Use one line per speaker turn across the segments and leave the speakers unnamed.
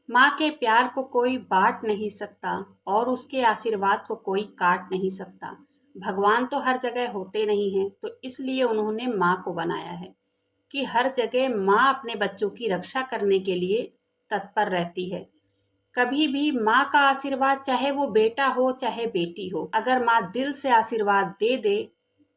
माँ के प्यार को कोई बाँट नहीं सकता और उसके आशीर्वाद को कोई काट नहीं सकता। भगवान तो हर जगह होते नहीं हैं, तो इसलिए उन्होंने माँ को बनाया है कि हर जगह माँ अपने बच्चों की रक्षा करने के लिए तत्पर रहती है। कभी भी माँ का आशीर्वाद, चाहे वो बेटा हो चाहे बेटी हो, अगर माँ दिल से आशीर्वाद दे दे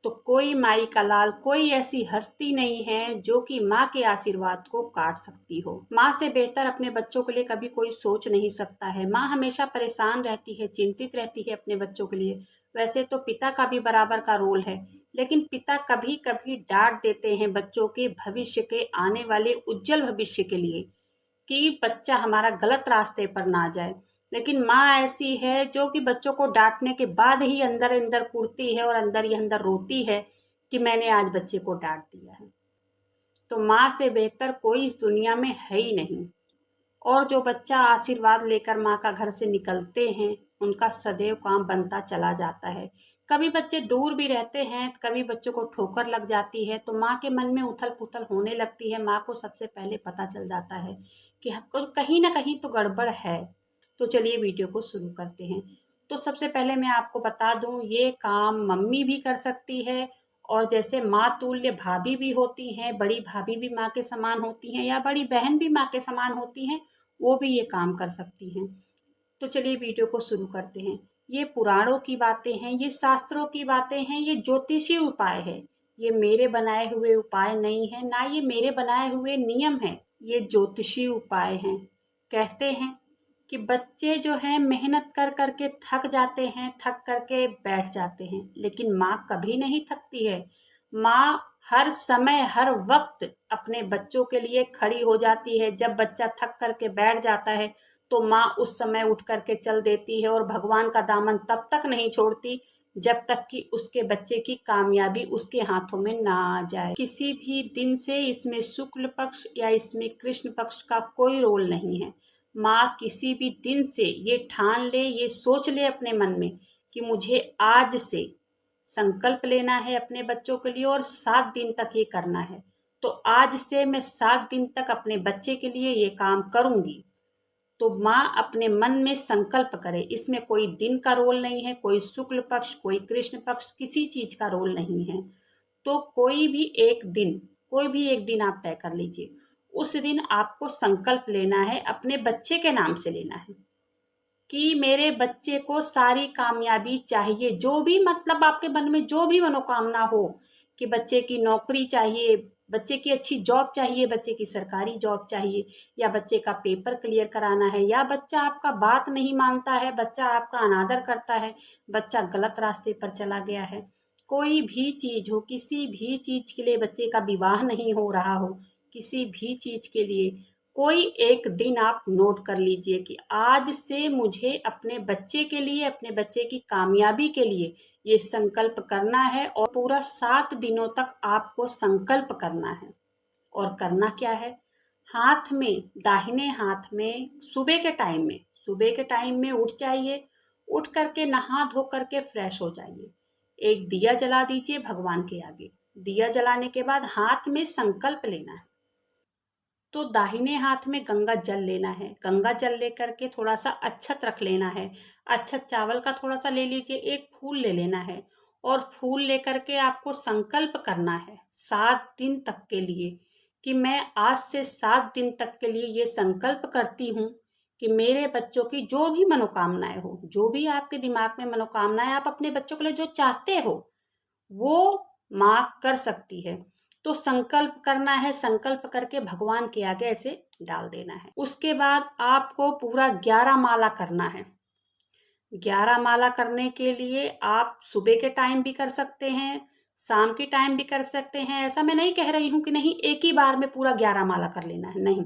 तो कोई माई का लाल, कोई ऐसी हस्ती नहीं है जो कि माँ के आशीर्वाद को काट सकती हो। माँ से बेहतर अपने बच्चों के लिए कभी कोई सोच नहीं सकता है। माँ हमेशा परेशान रहती है, चिंतित रहती है अपने बच्चों के लिए। वैसे तो पिता का भी बराबर का रोल है, लेकिन पिता कभी कभी डांट देते हैं बच्चों के भविष्य के, आने वाले उज्जवल भविष्य के लिए, कि बच्चा हमारा गलत रास्ते पर ना जाए। लेकिन माँ ऐसी है जो कि बच्चों को डांटने के बाद ही अंदर अंदर कूटती है और अंदर ही अंदर रोती है कि मैंने आज बच्चे को डांट दिया है। तो माँ से बेहतर कोई इस दुनिया में है ही नहीं। और जो बच्चा आशीर्वाद लेकर माँ का घर से निकलते हैं, उनका सदैव काम बनता चला जाता है। कभी बच्चे दूर भी रहते हैं, कभी बच्चों को ठोकर लग जाती है तो माँ के मन में उथल पुथल होने लगती है। माँ को सबसे पहले पता चल जाता है कि कहीं ना कहीं तो गड़बड़ है। तो चलिए वीडियो को शुरू करते हैं। तो सबसे पहले मैं आपको बता दूं, ये काम मम्मी भी कर सकती है, और जैसे माँ तुल्य भाभी भी होती हैं, बड़ी भाभी भी माँ के समान होती हैं, या बड़ी बहन भी माँ के समान होती हैं, वो भी ये काम कर सकती हैं। तो चलिए वीडियो को शुरू करते हैं। ये पुराणों की बातें हैं, ये शास्त्रों की बातें हैं, ये ज्योतिषीय उपाय है। ये मेरे बनाए हुए उपाय नहीं है, ना ये मेरे बनाए हुए नियम है। ये ज्योतिषीय उपाय हैं। कहते हैं कि बच्चे जो हैं मेहनत कर करके थक जाते हैं, थक करके बैठ जाते हैं, लेकिन माँ कभी नहीं थकती है। माँ हर समय हर वक्त अपने बच्चों के लिए खड़ी हो जाती है। जब बच्चा थक करके बैठ जाता है तो माँ उस समय उठ करके चल देती है, और भगवान का दामन तब तक नहीं छोड़ती जब तक कि उसके बच्चे की कामयाबी उसके हाथों में ना आ जाए। किसी भी दिन से इसमें शुक्ल पक्ष या इसमें कृष्ण पक्ष का कोई रोल नहीं है। माँ किसी भी दिन से ये ठान ले, ये सोच ले अपने मन में कि मुझे आज से संकल्प लेना है अपने बच्चों के लिए और 7 दिन तक ये करना है, तो आज से मैं 7 दिन तक अपने बच्चे के लिए ये काम करूंगी। तो माँ अपने मन में संकल्प करे। इसमें कोई दिन का रोल नहीं है, कोई शुक्ल पक्ष, कोई कृष्ण पक्ष, किसी चीज का रोल नहीं है। तो कोई भी एक दिन आप तय कर लीजिए। उस दिन आपको संकल्प लेना है, अपने बच्चे के नाम से लेना है कि मेरे बच्चे को सारी कामयाबी चाहिए। जो भी, मतलब आपके मन में जो भी मनोकामना हो, कि बच्चे की नौकरी चाहिए, बच्चे की अच्छी जॉब चाहिए, बच्चे की सरकारी जॉब चाहिए, या बच्चे का पेपर क्लियर कराना है, या बच्चा आपका बात नहीं मानता है, बच्चा आपका अनादर करता है, बच्चा गलत रास्ते पर चला गया है, कोई भी चीज हो, किसी भी चीज के लिए, बच्चे का विवाह नहीं हो रहा हो, किसी भी चीज के लिए कोई एक दिन आप नोट कर लीजिए कि आज से मुझे अपने बच्चे के लिए, अपने बच्चे की कामयाबी के लिए ये संकल्प करना है। और पूरा 7 दिनों तक आपको संकल्प करना है। और करना क्या है, हाथ में, दाहिने हाथ में सुबह के टाइम में उठ जाइए। उठ करके नहा धो करके फ्रेश हो जाइए। एक दिया जला दीजिए भगवान के आगे। दिया जलाने के बाद हाथ में संकल्प लेना है। तो दाहिने हाथ में गंगा जल लेना है। गंगा जल लेकर के थोड़ा सा अक्षत रख लेना है। अक्षत चावल का थोड़ा सा ले लीजिए। एक फूल ले लेना है, और फूल लेकर के आपको संकल्प करना है 7 दिन तक के लिए, कि मैं आज से 7 दिन तक के लिए ये संकल्प करती हूँ कि मेरे बच्चों की जो भी मनोकामनाएं हो, जो भी आपके दिमाग में मनोकामनाएं, आप अपने बच्चों के लिए जो चाहते हो वो माँ कर सकती है। तो संकल्प करना है, संकल्प करके भगवान के आगे ऐसे डाल देना है। उसके बाद आपको पूरा 11 माला करना है। 11 माला करने के लिए आप सुबह के टाइम भी कर सकते हैं, शाम के टाइम भी कर सकते हैं। ऐसा मैं नहीं कह रही हूँ कि नहीं एक ही बार में पूरा 11 माला कर लेना है, नहीं।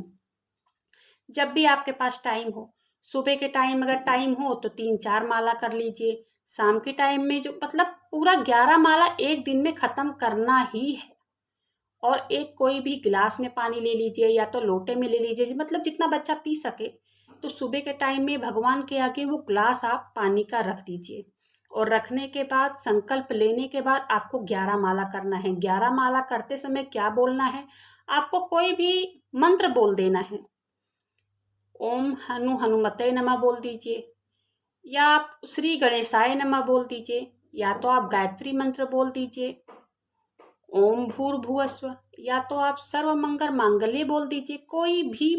जब भी आपके पास टाइम हो, सुबह के टाइम अगर टाइम हो तो 3-4 माला कर लीजिए। शाम के टाइम में जो, मतलब पूरा 11 माला एक दिन में खत्म करना ही है। और एक कोई भी गिलास में पानी ले लीजिए, या तो लोटे में ले लीजिए, मतलब जितना बच्चा पी सके। तो सुबह के टाइम में भगवान के आगे वो ग्लास आप पानी का रख दीजिए। और रखने के बाद, संकल्प लेने के बाद आपको 11 माला करना है। 11 माला करते समय क्या बोलना है, आपको कोई भी मंत्र बोल देना है। ओम हनुमते नमः बोल दीजिए, या आप श्री गणेशाय नमः बोल दीजिए, या तो आप गायत्री मंत्र बोल दीजिए, ओम भूर्भुवस्व, या तो आप सर्व मंगल मांगल्य बोल दीजिए। कोई भी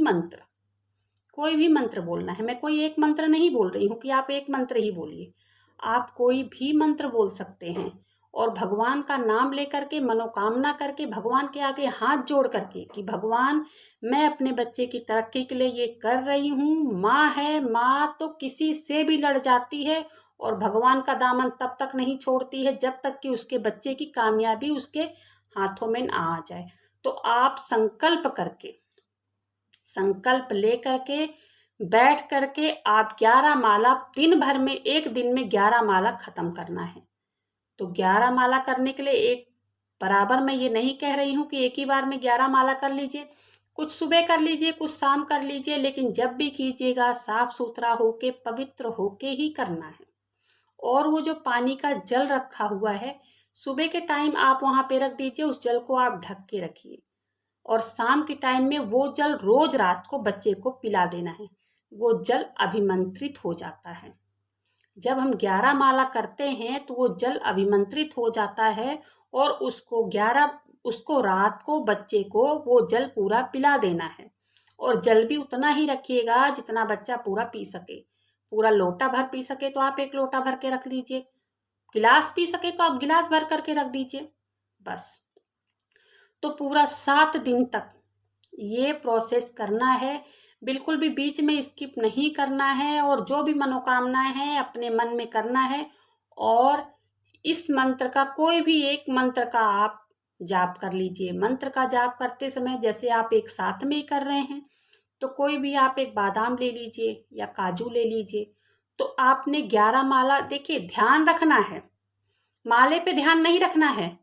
मंत्र बोलना है। मैं कोई एक मंत्र नहीं बोल रही हूँ कि आप एक मंत्र ही बोलिए, आप कोई भी मंत्र बोल सकते हैं। और भगवान का नाम लेकर के, मनोकामना करके, भगवान के आगे हाथ जोड़ करके कि भगवान, मैं अपने बच्चे की तरक्की के लिए ये कर रही हूँ। माँ है, माँ तो किसी से भी लड़ जाती है और भगवान का दामन तब तक नहीं छोड़ती है जब तक कि उसके बच्चे की कामयाबी उसके हाथों में ना आ जाए। तो आप संकल्प ले करके बैठ करके आप 11 माला दिन भर में, एक दिन में 11 माला खत्म करना है। तो 11 माला करने के लिए एक बराबर, मैं ये नहीं कह रही हूँ कि एक ही बार में 11 माला कर लीजिए। कुछ सुबह कर लीजिए, कुछ शाम कर लीजिए, लेकिन जब भी कीजिएगा साफ सुथरा होके, पवित्र होके ही करना है। और वो जो पानी का जल रखा हुआ है, सुबह के टाइम आप वहां पे रख दीजिए, उस जल को आप ढक के रखिए। और शाम के टाइम में वो जल रोज रात को बच्चे को पिला देना है। वो जल अभिमंत्रित हो जाता है। जब हम 11 माला करते हैं तो वो जल अभिमंत्रित हो जाता है और उसको रात को बच्चे को वो जल पूरा पिला देना है। और जल भी उतना ही रखिएगा जितना बच्चा पूरा पी सके। पूरा लोटा भर पी सके तो आप एक लोटा भर के रख लीजिए, गिलास पी सके तो आप गिलास भर करके रख दीजिए, बस। तो पूरा 7 दिन तक ये प्रोसेस करना है, बिल्कुल भी बीच में स्किप नहीं करना है। और जो भी मनोकामनाएं हैं अपने मन में करना है। और इस मंत्र का, कोई भी एक मंत्र का आप जाप कर लीजिए। मंत्र का जाप करते समय जैसे आप एक साथ में ही कर रहे हैं, तो कोई भी आप एक बादाम ले लीजिए या काजू ले लीजिए। तो आपने 11 माला, देखिए ध्यान रखना है, माले पे ध्यान नहीं रखना है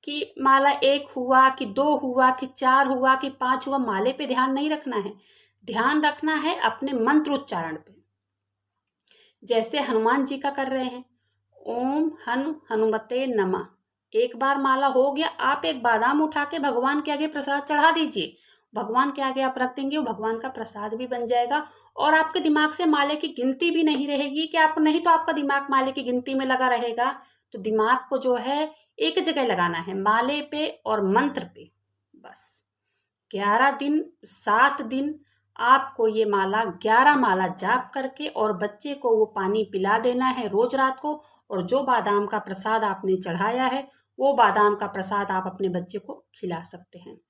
कि माला 1 हुआ कि 2 हुआ कि 4 हुआ कि 5 हुआ, माले पे ध्यान नहीं रखना है। ध्यान रखना है अपने मंत्र उच्चारण पे, जैसे हनुमान जी का कर रहे हैं, ओम हनुमते नमः। एक बार माला हो गया, आप एक बादाम उठा के भगवान के आगे प्रसाद चढ़ा दीजिए। भगवान के आगे आप रख देंगे, वो भगवान का प्रसाद भी बन जाएगा। और आपके दिमाग से माले की गिनती भी नहीं रहेगी कि आप, नहीं तो आपका दिमाग माले की गिनती में लगा रहेगा। तो दिमाग को जो है एक जगह लगाना है, माले पे और मंत्र पे, बस। 11 दिन, 7 दिन आपको ये माला, 11 माला जाप करके और बच्चे को वो पानी पिला देना है रोज रात को। और जो बादाम का प्रसाद आपने चढ़ाया है, वो बादाम का प्रसाद आप अपने बच्चे को खिला सकते हैं।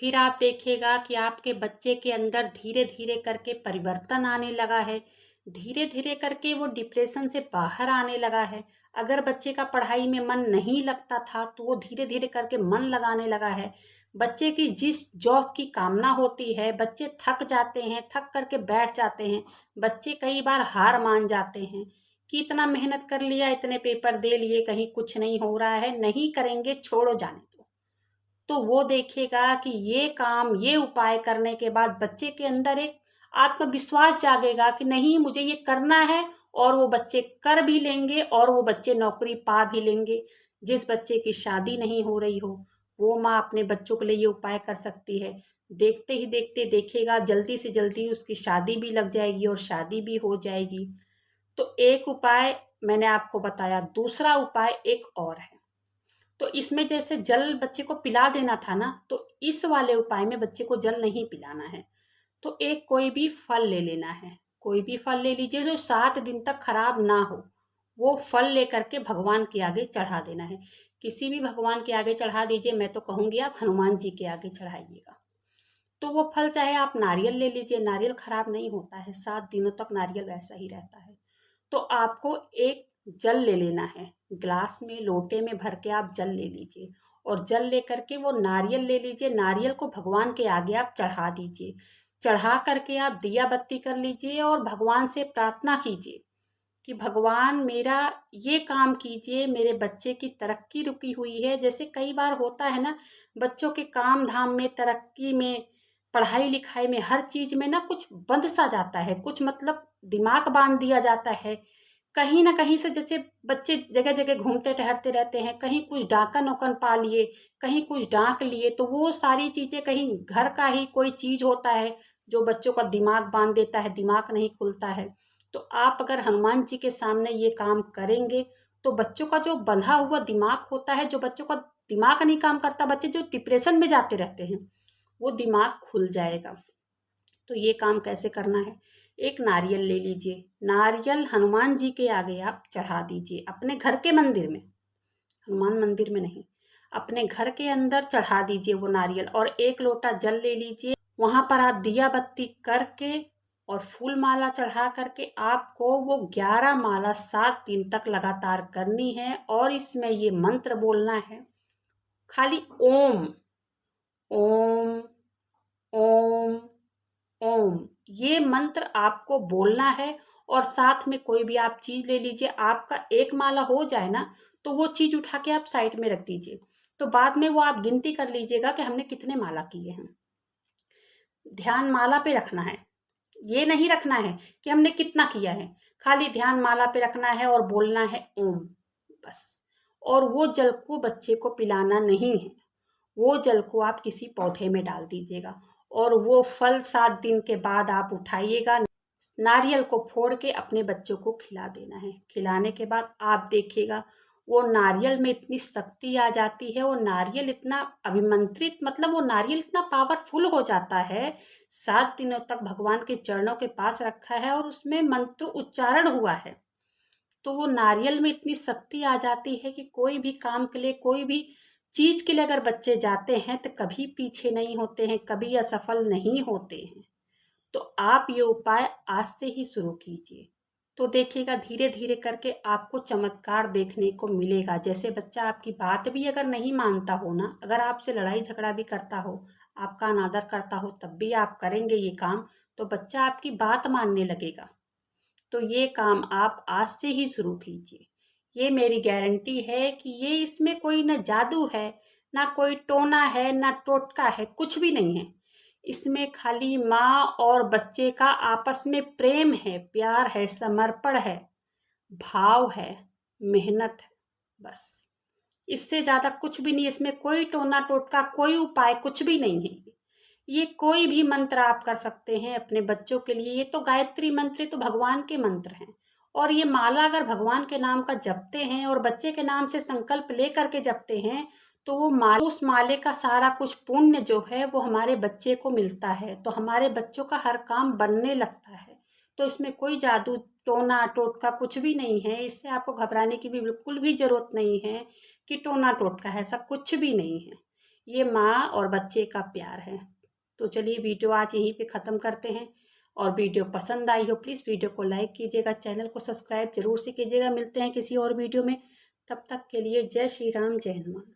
फिर आप देखिएगा कि आपके बच्चे के अंदर धीरे धीरे करके परिवर्तन आने लगा है। धीरे धीरे करके वो डिप्रेशन से बाहर आने लगा है। अगर बच्चे का पढ़ाई में मन नहीं लगता था तो वो धीरे धीरे करके मन लगाने लगा है। बच्चे की जिस जॉब की कामना होती है, बच्चे थक जाते हैं, थक करके बैठ जाते हैं। बच्चे कई बार हार मान जाते हैं कि इतना मेहनत कर लिया, इतने पेपर दे लिए, कहीं कुछ नहीं हो रहा है, नहीं करेंगे, छोड़ो, जाने दो। तो वो देखेगा कि ये काम, ये उपाय करने के बाद बच्चे के अंदर एक आत्मविश्वास जागेगा कि नहीं, मुझे ये करना है। और वो बच्चे कर भी लेंगे और वो बच्चे नौकरी पा भी लेंगे। जिस बच्चे की शादी नहीं हो रही हो, वो माँ अपने बच्चों के लिए ये उपाय कर सकती है। देखते ही देखते देखिएगा, जल्दी से जल्दी उसकी शादी भी लग जाएगी और शादी भी हो जाएगी। तो एक उपाय मैंने आपको बताया। दूसरा उपाय एक और है। तो इसमें जैसे जल बच्चे को पिला देना था ना, तो इस वाले उपाय में बच्चे को जल नहीं पिलाना है। तो एक कोई भी फल ले लेना है। कोई भी फल ले लीजिए जो 7 दिन तक खराब ना हो। वो फल लेकर के भगवान के आगे चढ़ा देना है। किसी भी भगवान के आगे चढ़ा दीजिए, मैं तो कहूँगी आप हनुमान जी के आगे चढ़ाइएगा। तो वो फल, चाहे आप नारियल ले लीजिए, नारियल खराब नहीं होता है, 7 दिनों तक नारियल वैसा ही रहता है। तो आपको एक जल ले लेना है, ग्लास में, लोटे में भर के आप जल ले लीजिए। और जल लेकर के वो नारियल ले लीजिए, नारियल को भगवान के आगे आप चढ़ा दीजिए। चढ़ा करके आप दिया बत्ती कर लीजिए और भगवान से प्रार्थना कीजिए कि भगवान मेरा ये काम कीजिए, मेरे बच्चे की तरक्की रुकी हुई है। जैसे कई बार होता है ना, बच्चों के काम धाम में, तरक्की में, पढ़ाई लिखाई में, हर चीज में ना कुछ बंद सा जाता है, कुछ मतलब दिमाग बांध दिया जाता है। कहीं ना कहीं से जैसे बच्चे जगह जगह घूमते टहरते रहते हैं, कहीं कुछ डाकन ओकन पा लिए, कहीं कुछ डाक लिए, तो वो सारी चीजें, कहीं घर का ही कोई चीज होता है जो बच्चों का दिमाग बांध देता है, दिमाग नहीं खुलता है। तो आप अगर हनुमान जी के सामने ये काम करेंगे तो बच्चों का जो बंधा हुआ दिमाग होता है, जो बच्चों का दिमाग नहीं काम करता, बच्चे जो डिप्रेशन में जाते रहते हैं, वो दिमाग खुल जाएगा। तो ये काम कैसे करना है, एक नारियल ले लीजिए, नारियल हनुमान जी के आगे आप चढ़ा दीजिए, अपने घर के मंदिर में, हनुमान मंदिर में नहीं, अपने घर के अंदर चढ़ा दीजिए वो नारियल। और एक लोटा जल ले लीजिए, वहां पर आप दिया बत्ती करके और फूल माला चढ़ा करके आपको वो 11 माला 7 दिन तक लगातार करनी है। और इसमें ये मंत्र बोलना है, खाली ओम ओम ओम ओम, ये मंत्र आपको बोलना है। और साथ में कोई भी आप चीज ले लीजिए, आपका एक माला हो जाए ना तो वो चीज उठा के आप साइड में रख दीजिए। तो बाद में वो आप गिनती कर लीजिएगा कि हमने कितने माला किए हैं। ध्यान माला पे रखना है, ये नहीं रखना है कि हमने कितना किया है, खाली ध्यान माला पे रखना है और बोलना है ओम, बस। और वो जल को बच्चे को पिलाना नहीं है, वो जल को आप किसी पौधे में डाल दीजिएगा। और वो फल 7 दिन के बाद आप उठाइएगा, नारियल को फोड़ के अपने बच्चों को खिला देना है। खिलाने के बाद आप देखिएगा वो नारियल में इतनी शक्ति आ जाती है, वो नारियल इतना अभिमंत्रित, मतलब वो नारियल इतना पावरफुल हो जाता है। 7 दिनों तक भगवान के चरणों के पास रखा है और उसमें मंत्र उच्चारण हुआ है, तो वो नारियल में इतनी शक्ति आ जाती है कि कोई भी काम के लिए, कोई भी चीज के लिए अगर बच्चे जाते हैं तो कभी पीछे नहीं होते हैं, कभी असफल नहीं होते हैं। तो आप ये उपाय आज से ही शुरू कीजिए, तो देखिएगा धीरे धीरे करके आपको चमत्कार देखने को मिलेगा। जैसे बच्चा आपकी बात भी अगर नहीं मानता हो ना, अगर आपसे लड़ाई झगड़ा भी करता हो, आपका अनादर करता हो, तब भी आप करेंगे ये काम, तो बच्चा आपकी बात मानने लगेगा। तो ये काम आप आज से ही शुरू कीजिए, ये मेरी गारंटी है कि ये, इसमें कोई ना जादू है, ना कोई टोना है, ना टोटका है, कुछ भी नहीं है। इसमें खाली माँ और बच्चे का आपस में प्रेम है, प्यार है, समर्पण है, भाव है, मेहनत है, बस। इससे ज्यादा कुछ भी नहीं, इसमें कोई टोना टोटका, कोई उपाय कुछ भी नहीं है। ये कोई भी मंत्र आप कर सकते हैं अपने बच्चों के लिए। ये तो गायत्री मंत्र तो भगवान के मंत्र हैं, और ये माला अगर भगवान के नाम का जपते हैं और बच्चे के नाम से संकल्प ले करके जपते हैं, तो वो माला, उस माले का सारा कुछ पुण्य जो है वो हमारे बच्चे को मिलता है, तो हमारे बच्चों का हर काम बनने लगता है। तो इसमें कोई जादू टोना टोटका कुछ भी नहीं है, इससे आपको घबराने की भी बिल्कुल भी जरूरत नहीं है कि टोना टोटका है, ऐसा कुछ भी नहीं है। ये माँ और बच्चे का प्यार है। तो चलिए वीडियो आज यहीं पे ख़त्म करते हैं, और वीडियो पसंद आई हो प्लीज़ वीडियो को लाइक कीजिएगा, चैनल को सब्सक्राइब जरूर से कीजिएगा। मिलते हैं किसी और वीडियो में, तब तक के लिए जय श्री राम, जय हनुमान।